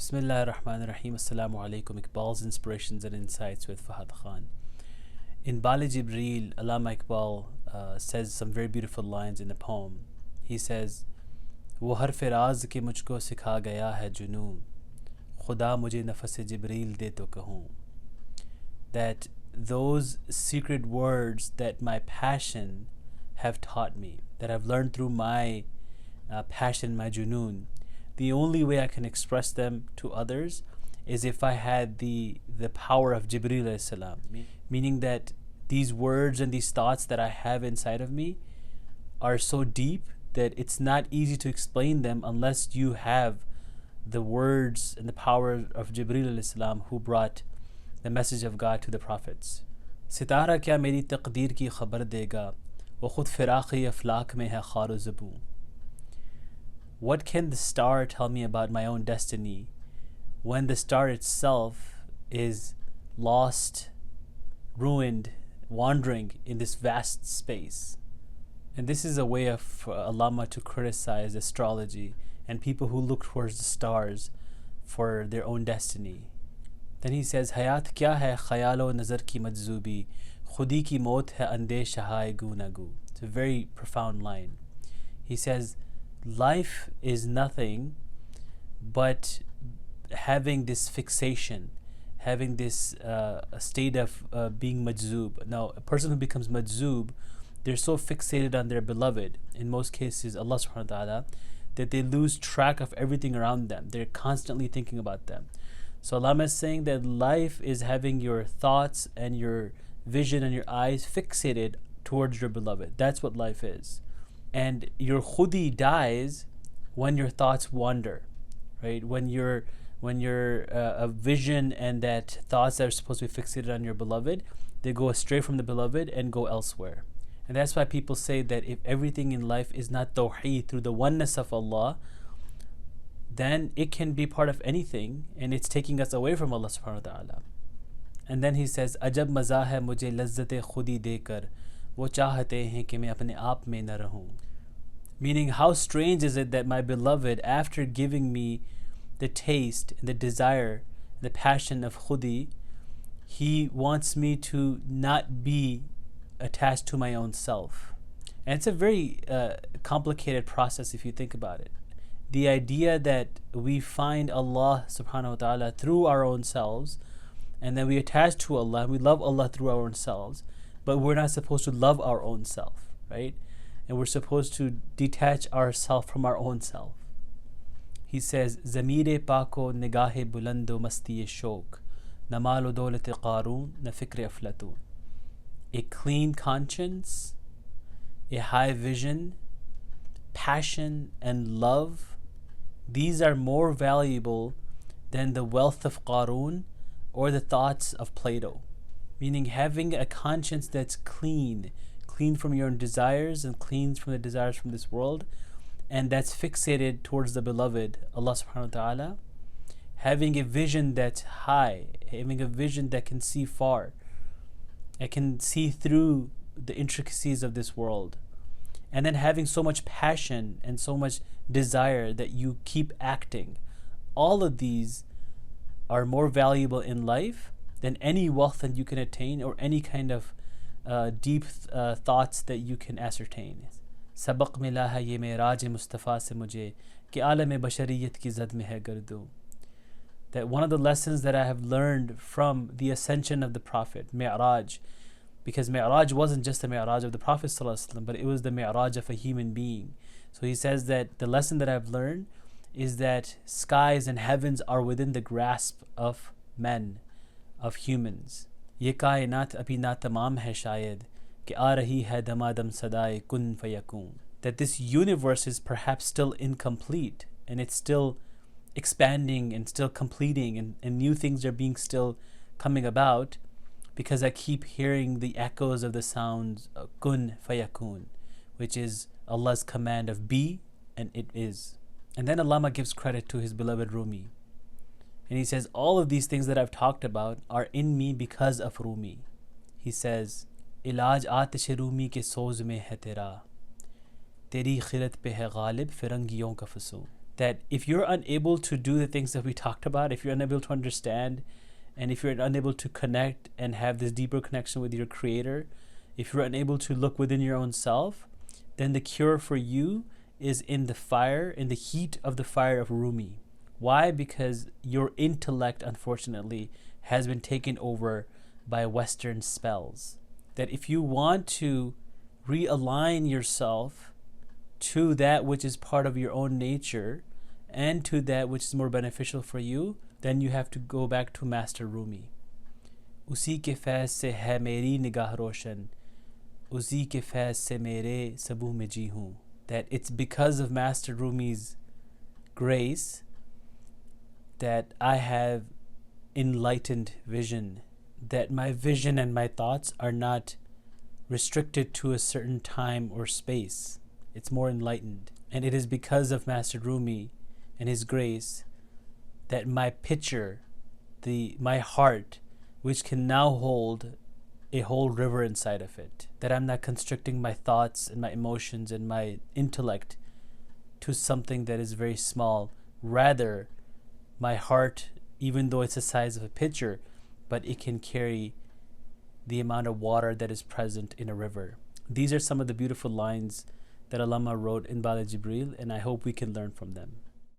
Bismillah ar-Rahman ar-Rahim. Assalamu alaikum. Iqbal's Inspirations and Insights with Fahad Khan. In Jibrئیل, Allama Iqbal says some very beautiful lines in the poem. He says, वो हर्फ राज के मुझको सिखा गया है जुनून, खुदा मुझे नफस जबरील दे तो कहूँ. That those secret words that my passion have taught me, that I've learned through my passion, my junoon, the only way I can express them to others is if I had the power of Jibrئیل alayhi salam. Meaning that these words and these thoughts that I have inside of me are so deep that it's not easy to explain them unless you have the words and the power of Jibrئیل alayhi salam, who brought the message of God to the prophets. ستارہ کیا میری تقدیر کی خبر دے گا, وہ خود فراخی افلاک میں ہے خوار و زبوں. What can the star tell me about my own destiny when the star itself is lost, ruined, wandering in this vast space? And this is a way of Allama to criticize astrology and people who look towards the stars for their own destiny. Then he says, حیات کیا ہے خیال و نظر کی مجذوبی, خودی کی موت ہے اندیشہ ہائے گوناگ. It's a very profound line. He says, life is nothing but having this fixation, having this state of being majzoob. Now, a person who becomes majzoob, they're so fixated on their beloved, in most cases Allah subhanahu wa ta'ala, that they lose track of everything around them. They're constantly thinking about them. So Allama is saying that life is having your thoughts and your vision and your eyes fixated towards your beloved. That's what life is. And your khudi dies when your thoughts wander, right? When your a vision and that thoughts that are supposed to be fixated on your beloved, they go astray from the beloved and go elsewhere. And that's why people say that if everything in life is not tawheed, through the oneness of Allah, then it can be part of anything and it's taking us away from Allah subhanahu wa ta'ala. And then he says, ajab maza hai mujhe lazzat khudi dekar, wo chahte hain ki main apne aap mein na rahun. Meaning, how strange is it that my beloved, after giving me the taste and the desire, the passion of khudi, he wants me to not be attached to my own self. And it's a very complicated process if you think about it. The idea that we find Allah subhanahu wa ta'ala through our own selves, and then we attach to Allah, we love Allah through our own selves, but we're not supposed to love our own self, right? And we're supposed to detach ourselves from our own self. He says, ضمیر پاکو نگاہ بلند و مستی شوق, نہ مال و دولت قاروں نہ فکر افلاطوں. A clean conscience, a high vision, passion and love, these are more valuable than the wealth of Qārūn or the thoughts of Plato. Meaning, having a conscience that's clean from your own desires and clean from the desires from this world, and that's fixated towards the beloved, Allah subhanahu wa ta'ala. Having a vision that's high, having a vision that can see far, that can see through the intricacies of this world. And then having so much passion and so much desire that you keep acting. All of these are more valuable in life than any wealth that you can attain or any kind of deep thoughts that you can ascertain. سبق ملا ہے یہ معراج مصطفی سے مجھے کہ عالم بشریت کی زد میں ہے گردوں. That one of the lessons that I have learned from the ascension of the Prophet, Mi'raj, because Mi'raj wasn't just the Mi'raj of the Prophet ﷺ, but it was the Mi'raj of a human being. So he says that the lesson that I've learned is that skies and heavens are within the grasp of men, of humans. یہ کائنات ابھی ناتمام ہے شاید کہ آ رہی ہے دمادم صدائے کن فیکون. That this universe is perhaps still incomplete and it's still expanding and still completing and new things are being still coming about because I keep hearing the echoes of the sounds kun fayakun, which is Allah's command of be, and it is. And then Allama gives credit to his beloved Rumi. And he says, all of these things that I've talked about are in me because of Rumi. He says, علاج آتش رومی کے سوز میں ہے تیرا, تیری خلت پہ ہے غالب فرنگیوں کا فسون. that if you're unable to do the things that we talked about, if you're unable to understand, and if you're unable to connect and have this deeper connection with your creator, if you're unable to look within your own self, then the cure for you is in the fire, in the heat of the fire of Rumi. Why? Because your intellect, unfortunately, has been taken over by Western spells. That if you want to realign yourself to that which is part of your own nature and to that which is more beneficial for you, then you have to go back to Master Rumi. اسی کے فیض سے ہے میری نگاہ روشن, اسی کے فیض سے میرے سبو میں جی ہوں. That it's because of Master Rumi's grace that I have enlightened vision, that my vision and my thoughts are not restricted to a certain time or space. It's more enlightened. And it is because of Master Rumi and his grace that my picture, my heart, which can now hold a whole river inside of it, that I'm not constricting my thoughts and my emotions and my intellect to something that is very small. Rather, my heart, even though it's the size of a pitcher, but it can carry the amount of water that is present in a river. These are some of the beautiful lines that Allama wrote in Bala Jibreel, and I hope we can learn from them.